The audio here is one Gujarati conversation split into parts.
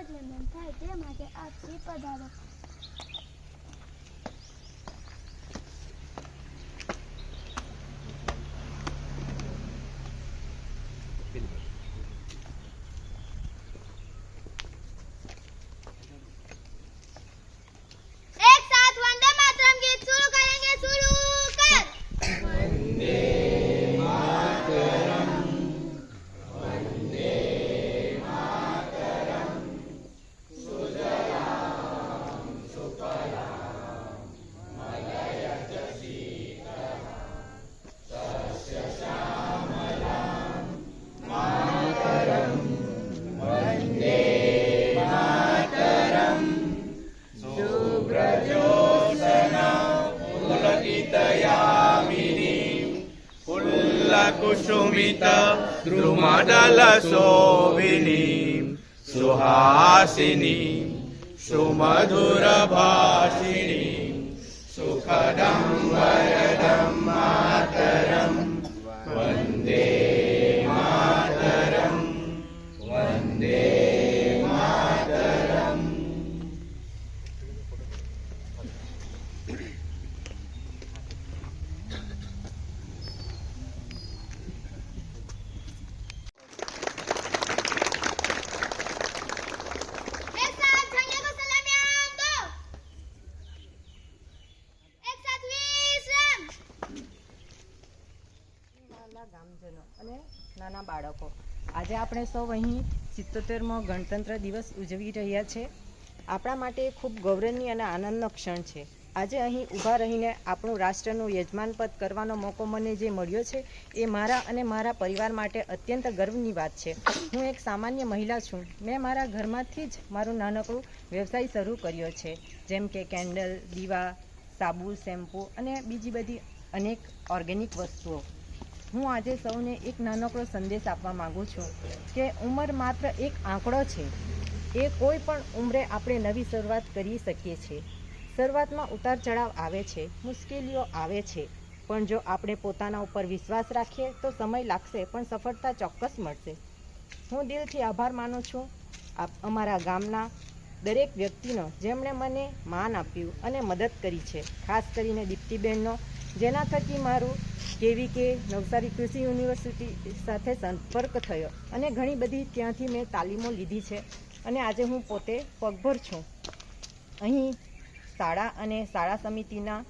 ધ્વજવંદન થાય તે માટે આપ શ્રી પધારો. एक साथ वंदे मातरम गीत शुरू करेंगे. शुरू कर. वंदे मातरम, वंदे मातरम, सुजलाम सुफलाम मलयज शीतलाम सस्य श्यामलाम मातरम. वंदे मातरम, सुब्रजोत्सना पुलकितयामिनीं पुल्लकुसुमित द्रुमदलशोभिनीं सुहासिनीं सुमधुरभाषिणीं सुखदं वरदं मातरं. वन्दे मातरं, वन्दे मातरम्. एक साथ संज्ञा को सलामियां दो. एक साथ विश्राम. વાલા ગામજનો અને નાના બાળકો, આજે આપણે સૌ અહીં 77મો ગણતંત્ર દિવસ ઉજવી રહ્યા છે. આપણા માટે ખૂબ ગૌરવની અને આનંદનો ક્ષણ છે. આજે અહીં ઊભા રહીને આપણું રાષ્ટ્રનું યજમાનપદ કરવાનો મોકો મને જે મળ્યો છે એ મારા અને મારા પરિવાર માટે અત્યંત ગર્વની વાત છે. હું એક સામાન્ય મહિલા છું. મેં મારા ઘરમાંથી જ મારું નાનકડું વ્યવસાય શરૂ કર્યો છે, જેમ કે કેન્ડલ, દીવા, સાબુ, શેમ્પૂ અને બીજી બધી અનેક ઓર્ગેનિક વસ્તુઓ. હું આજે સૌને એક નાનકડો સંદેશ આપવા માગું છું કે ઉંમર માત્ર એક આંકડો છે. એ કોઈ પણ ઉંમરે આપણે નવી શરૂઆત કરી શકીએ છીએ. શરૂઆતમાં ઉતાર ચઢાવ આવે છે, મુશ્કેલીઓ આવે છે, પણ જો આપણે પોતાના ઉપર વિશ્વાસ રાખીએ તો સમય લાગશે પણ સફળતા ચોક્કસ મળશે. હું દિલથી આભાર માનું છું અમારા ગામના દરેક વ્યક્તિનો જેમણે મને માન આપ્યું અને મદદ કરી છે. ખાસ કરીને દીપ્તિબેનનો, જેના થકી મારું KVK નવસારી કૃષિ યુનિવર્સિટી સાથે સંપર્ક થયો અને ઘણી બધી ત્યાંથી મેં તાલીમો લીધી છે અને આજે હું પોતે પગભર છું. અહીં શાળા અને શાળા સમિતિના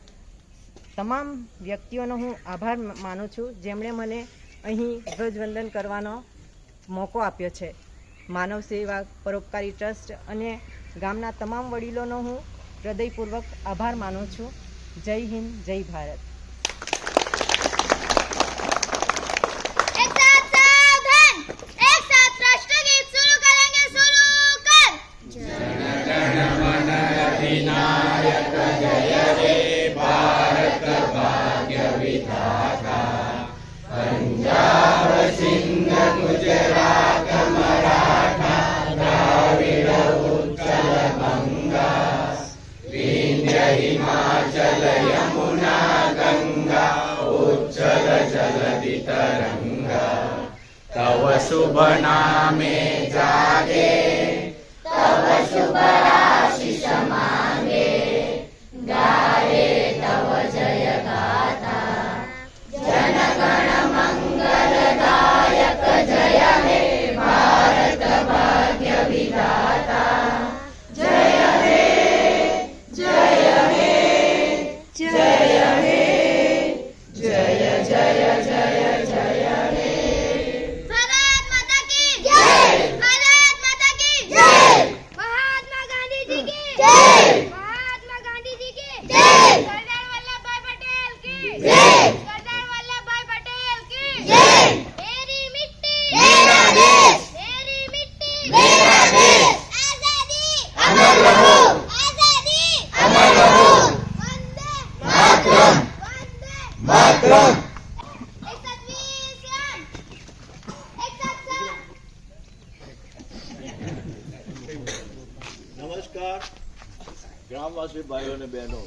તમામ વ્યક્તિઓનો હું આભાર માનું છું, જેમણે મને અહીં ધ્વજવંદન કરવાનો મોકો આપ્યો છે. માનવ સેવા પરોપકારી ટ્રસ્ટ અને ગામના તમામ વડીલોનો હું હૃદયપૂર્વક આભાર માનું છું. જય હિન્દ, જય ભારત. एक साथ सावधान. एक साथ राष्ट्रगीत शुरू करेंगे. शुरू कर. जनगण मन अधिनायक जय हे भारत भाग्य विधाता. पंजाब सिंध गुजरात मराठा द्राविड़ उत्कल बंगा विंध्य हिमाचल यमुना गंगा उज्जल जलधि तरंगा. तव शुभ नामे जागे, तव शुभ आशीष मांगे, गाए तव जय गाथा. जनगण मंगलदायक जय हे भारत भाग्य विधाता. जय हे, जय हे, जय हे, जय जय जय जय हे. भारत माता की जय. भारत माता की जय. महात्मा गांधी जी की जय. महात्मा गांधी जी की जय. सरदार वल्लभभाई पटेल की जय. सरदार वल्लभभाई पटेल की जय. मेरी मिट्टी मेरा देश. मेरी मिट्टी मेरा देश. आजादी अमर रहो. आजादी अमर रहो. वंदे मातरम, वंदे मातरम. एक साथ विश्राम. एक साथ साथ. નમસ્કાર ગ્રામવાસી ભાઈઓ અને બહેનો.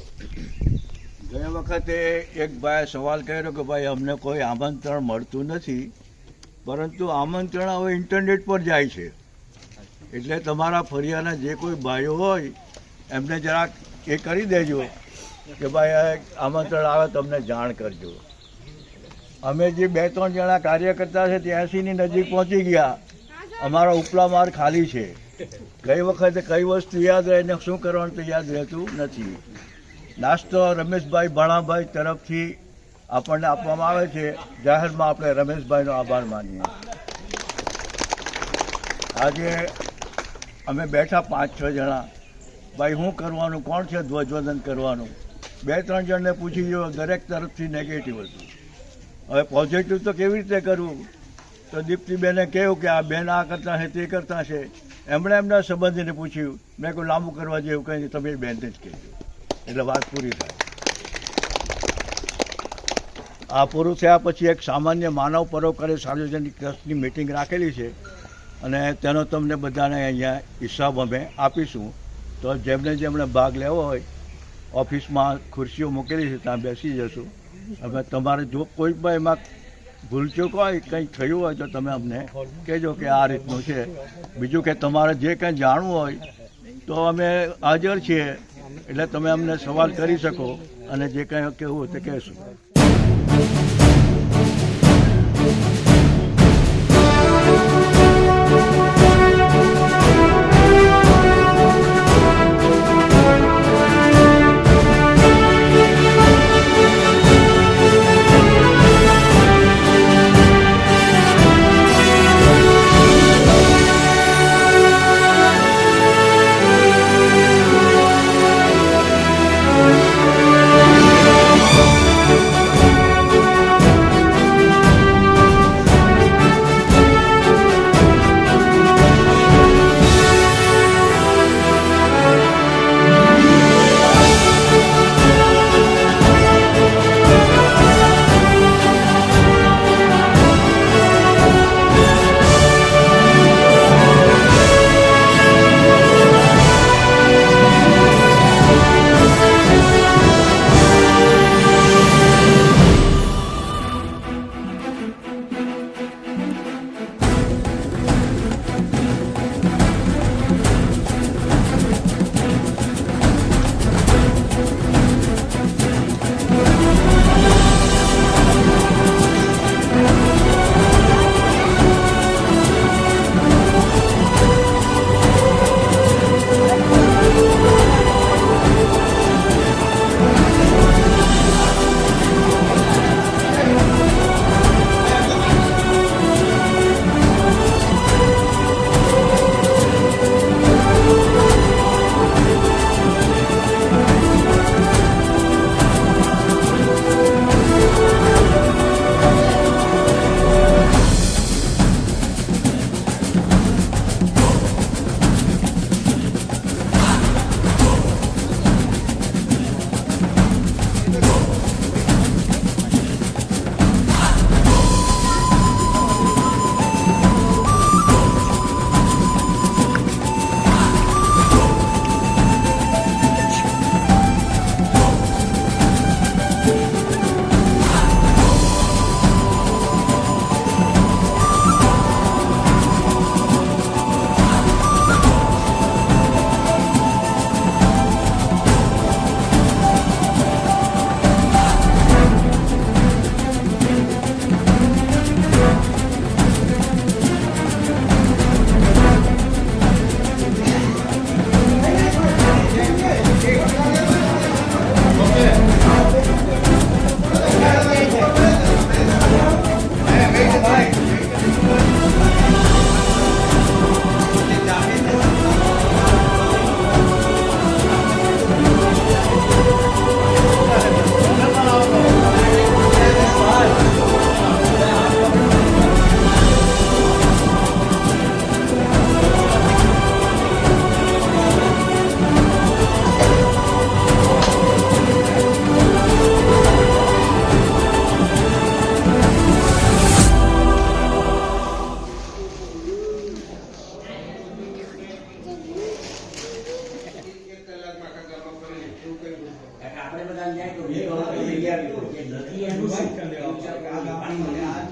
ગયા વખતે એક ભાઈએ સવાલ કર્યો કે ભાઈ અમને કોઈ આમંત્રણ મળતું નથી, પરંતુ આમંત્રણ હવે ઇન્ટરનેટ પર જાય છે. એટલે તમારા ફળિયાના જે કોઈ ભાઈઓ હોય એમને જરાક એ કરી દેજો કે ભાઈ આમંત્રણ આવે તમને જાણ કરજો. અમે જે 2-3 જણા કાર્યકર્તા છે તે 80ની નજીક પહોંચી ગયા. અમારો ઉપલા માળ ખાલી છે. ગઈ વખતે કઈ વસ્તુ યાદ રહે ને શું કરવાનું તો યાદ રહેતું નથી. નાસ્તો રમેશભાઈ ભાણાભાઈ તરફથી આપણને આપવામાં આવે છે. જાહેરમાં આપણે રમેશભાઈનો આભાર માનીએ. આજે અમે બેઠા 5-6 જણા. ભાઈ શું કરવાનું, કોણ છે ધ્વજવંદન કરવાનું? 2-3 જણને પૂછી જો, દરેક તરફથી નેગેટિવ હતું. હવે પોઝિટિવ તો કેવી રીતે કરવું? તો દીપ્તિબેને કહ્યું કે આ બેન આ કરતા છે તે કરતા છે. એમણે એમના સંબંધીને પૂછ્યું. મેં કોઈ લાંબુ કરવા જેવું કંઈ નહીં, તમે બેનને જ કહેજો એટલે વાત પૂરી થાય. આ પૂરું થયા પછી એક સામાન્ય માનવ પરોપકારી સાર્વજનિક ટ્રસ્ટની મિટિંગ રાખેલી છે અને તેનો તમને બધાને અહીંયા હિસાબ અમે આપીશું. તો જેમણે ભાગ લેવો હોય ઓફિસમાં ખુરશીઓ મૂકેલી છે, ત્યાં બેસી જશું. હવે તમારે જો કોઈ પણ એમાં ભૂલચૂક હોય, કંઈ થયું હોય તો તમે અમને કહેજો કે આ રીતનું છે. બીજું કે તમારે જે કંઈ જાણવું હોય તો અમે હાજર છીએ, એટલે તમે અમને સવાલ કરી શકો અને જે કંઈ કહેવું હોય તે કહેશું.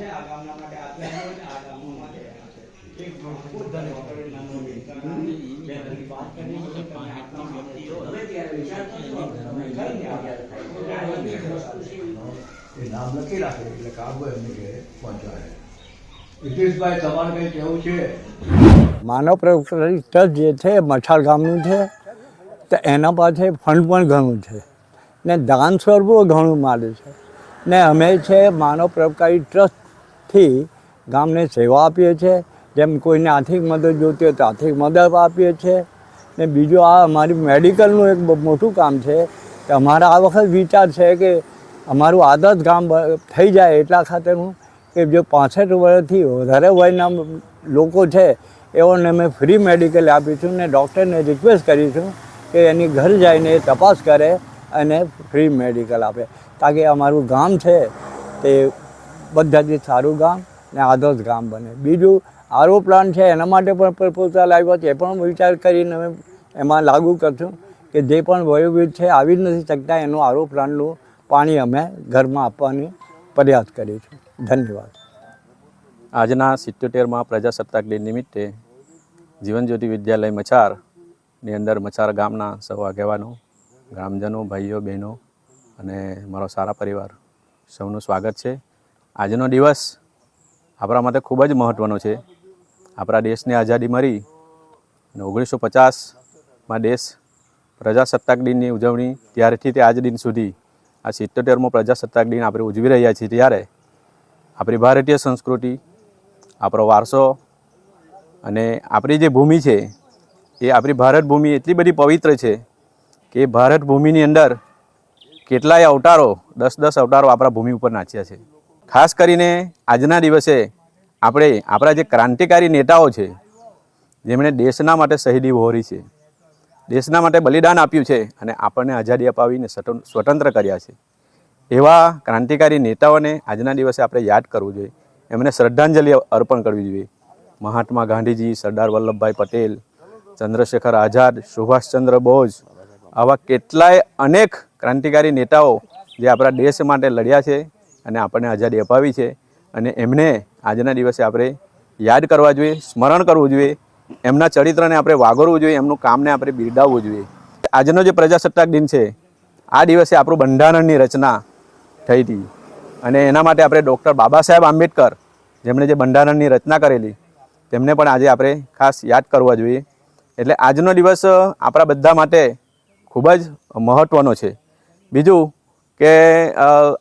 આ ગામના માટે આટલા આ ગામના માટે એ નામ લખી રાખે એટલે કાગો એમને ઘેરે પહોંચાડે. હિતેશભાઈ, તમારે કંઈ કહેવું છે? માનવ પ્રયોગશાળા ટ્રસ્ટ જે છે મછાર ગામનું છે, તો એના પાસે ફંડ પણ ઘણું છે ને દાન સ્વરૂપો ઘણું મળે છે ને અમે છે માનવ પ્રયોગશાળા ટ્રસ્ટથી ગામને સેવા આપીએ છીએ. જેમ કોઈને આર્થિક મદદ જોઈતી હોય તો આર્થિક મદદ આપીએ છીએ ને બીજું આ અમારી મેડિકલનું એક મોટું કામ છે કે અમારા આ વખત વિચાર છે કે અમારું આદર્શ ગામ થઈ જાય એટલા ખાતરનું કે જો 65 વર્ષથી વધારે વયના લોકો છે એઓને અમે ફ્રી મેડિકલ આપીશું ને ડૉક્ટરને રિક્વેસ્ટ કરીશું કે એની ઘર જઈને એ તપાસ કરે અને ફ્રી મેડિકલ આપે, તાકે અમારું ગામ છે તે બધાથી સારું ગામ ને આદર્શ ગામ બને. બીજું આરો પ્લાન છે એના માટે પણ પ્રપોઝલ આવ્યો છે, એ પણ વિચાર કરીને અમે એમાં લાગુ કરશું કે જે પણ વયોવૃદ્ધ છે આવી જ નથી શકતા એનું આરો પ્લાનનું પાણી અમે ઘરમાં આપવાની પ્રયાસ કરીશું. ધન્યવાદ. આજના 77મા પ્રજાસત્તાક દિન નિમિત્તે જીવનજ્યોતિ વિદ્યાલય મછારની અંદર મછાર ગામના સૌ આગેવાનો, ગ્રામજનો, ભાઈઓ બહેનો અને મારો સારા પરિવાર સૌનું સ્વાગત છે. આજનો દિવસ આપણા માટે ખૂબ જ મહત્ત્વનો છે. આપણા દેશને આઝાદી મળી અને 1950માં દેશ પ્રજાસત્તાક દિનની ઉજવણી ત્યારથી તે આજ દિન સુધી આ 77મો પ્રજાસત્તાક દિન આપણે ઉજવી રહ્યા છીએ. ત્યારે આપણી ભારતીય સંસ્કૃતિ, આપણો વારસો અને આપણી જે ભૂમિ છે એ આપણી ભારત ભૂમિ એટલી બધી પવિત્ર છે કે ભારત ભૂમિની અંદર કેટલાય અવતારો 10 અવતારો આપણા ભૂમિ ઉપર નાચ્યા છે. ખાસ કરીને આજના દિવસે આપણે આપણા જે ક્રાંતિકારી નેતાઓ છે જેમણે દેશના માટે શહીદી વહોરી છે, દેશના માટે બલિદાન આપ્યું છે અને આપણને આઝાદી અપાવીને સ્વતંત્ર કર્યા છે, એવા ક્રાંતિકારી નેતાઓને આજના દિવસે આપણે યાદ કરવું જોઈએ, એમને શ્રદ્ધાંજલિ અર્પણ કરવી જોઈએ. મહાત્મા ગાંધીજી, સરદાર વલ્લભભાઈ પટેલ, ચંદ્રશેખર આઝાદ, સુભાષચંદ્ર બોઝ, આવા કેટલાય અનેક ક્રાંતિકારી નેતાઓ જે આપણા દેશ માટે લડ્યા છે અને આપણને આઝાદી અપાવી છે અને એમને આજના દિવસે આપણે યાદ કરવા જોઈએ, સ્મરણ કરવું જોઈએ, એમના ચરિત્રને આપણે વાગોરવું જોઈએ, એમનું કામને આપણે બિરદાવવું જોઈએ. આજનો જે પ્રજાસત્તાક દિન છે આ દિવસે આપણું બંધારણની રચના થઈ હતી અને એના માટે આપણે ડૉક્ટર બાબા સાહેબ આંબેડકર જેમણે જે બંધારણની રચના કરેલી તેમને પણ આજે આપણે ખાસ યાદ કરવા જોઈએ. એટલે આજનો દિવસ આપણા બધા માટે ખૂબ જ મહત્ત્વનો છે. બીજું કે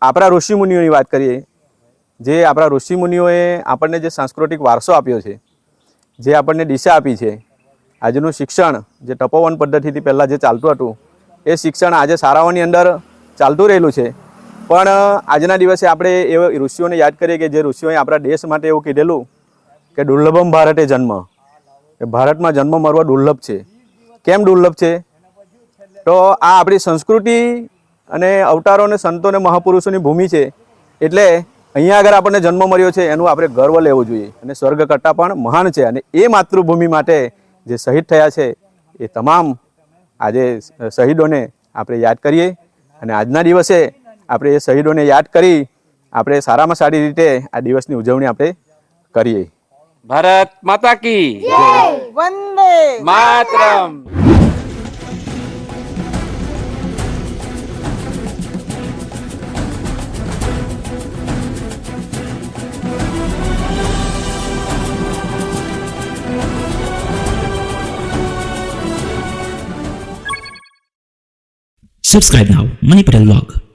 આપણા ઋષિમુનિઓની વાત કરીએ, જે આપણા ઋષિમુનિઓએ આપણને જે સાંસ્કૃતિક વારસો આપ્યો છે, જે આપણને દિશા આપી છે, આજનું શિક્ષણ જે તપોવન પદ્ધતિથી પહેલાં જે ચાલતું હતું એ શિક્ષણ આજે શાળાઓની અંદર ચાલતું રહેલું છે. પણ આજના દિવસે આપણે એવા ઋષિઓને યાદ કરીએ કે જે ઋષિઓએ આપણા દેશ માટે એવું કીધેલું કે દુર્લભમ ભારતે જન્મ, કે ભારતમાં જન્મ મરવો દુર્લભ છે. કેમ દુર્લભ છે? તો આ આપણી સંસ્કૃતિ અને અવતારો અને સંતો અને મહાપુરુષોની ભૂમિ છે. એટલે અહીંયા આગળ આપણને જન્મ મળ્યો છે એનું આપણે ગર્વ લેવું જોઈએ અને સ્વર્ગ કરતાં પણ મહાન છે. અને એ માતૃભૂમિ માટે જે શહીદ થયા છે એ તમામ આજે શહીદોને આપણે યાદ કરીએ અને આજના દિવસે આપણે એ શહીદોને યાદ કરી આપણે સારામાં સારી રીતે આ દિવસની ઉજવણી આપણે કરીએ. ભારત માતા કી જય, Vande Mataram. Subscribe now, Money Patel Vlog.